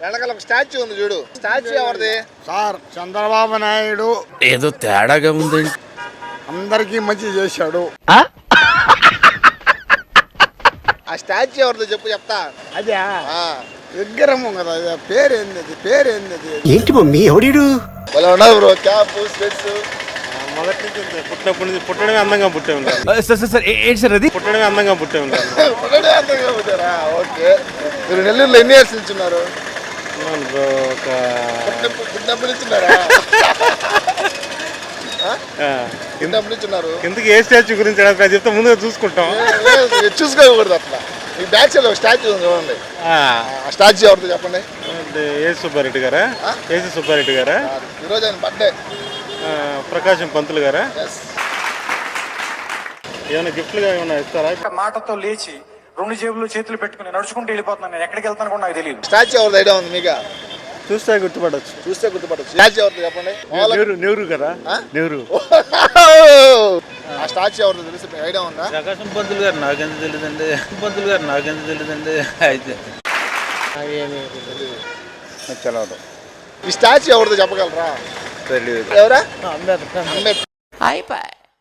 వెనకాల ఒక స్టాచ్యూ ఉంది చూడు, స్టాచ్యూ ఎవరిది? సార్ చంద్రబాబు నాయుడు ఏదో తేడాగా ఉందండి. అందరికీ మంచి చేశాడు. ఆ స్టాచ్యూ ఎవరిదో చెప్తా. అదే విగ్రహం కదా, పేరేంది ఏంటి మమ్మీ ఎవడీడు? వాళ్ళు ఉన్నారు బ్రో, క్యాప్ స్వెట్స్. మొదటి నుంచి పుట్టినప్పటి నుంచి పుట్టడమే అందంగా పుట్టే ఉంటారు. సార్ ఏంటి సార్ అది? పుట్టడమే అందంగా పుట్టే ఉంటారు. పుట్టారా? ఓకే. మీరు నెల్లూరులో ఎన్ని ఇయర్స్ నుంచి ఉన్నారు? ఒక పుట్టినప్పటి నుంచి ఉన్నారా? పుట్టినప్పటి నుంచి ఉన్నారు. ఎందుకు ఏ స్టాచ్యూ గురించి చెప్తే ముందుగా చూసుకుంటాం. చూసుకోకూడదు అట్లా. మీ బ్యాక్ సైడ్ ఒక స్టాచ్యూ ఉంది చూడండి, ఆ స్టాచ్యూ ఎవరితో చెప్పండి. ఏసీ సుబ్బారెడ్డి గారా? ఏసీ సుబ్బారెడ్డి గారా? ఈరోజు ఆయన బర్త్డే. ప్రకాశం పంతులు గారా? ఏమైనా గిఫ్ట్లుగా ఏమైనా ఇస్తారా? మాటతో లేచి 2 జేబులు చేతులు పెట్టుకుని నడుచుకుంటూ వెళ్ళిపోతున్నాను. నేను ఎక్కడికి వెళ్తాను కూడా నాకు తెలియదు. స్టాచ్యూ ఎవరిది ఐడియా ఉంది మీకు? చూస్తే గుర్తుపడచ్చు. స్టాచ్యూ ఎవరితో చెప్పండి. నెహ్రూ కదా? నెహ్రూ. ఆ స్టాచ్యూ ఎవరితో తెలుసు, మీకు ఐడియా ఉందా? ప్రకాశం పంతులు గారు నాకెంత తెలియదండి. అయితే ఈ స్టాచ్యూ ఎవరితో చెప్పగలరా? తెలియదు. ఎవరా? అంబేద్కర్.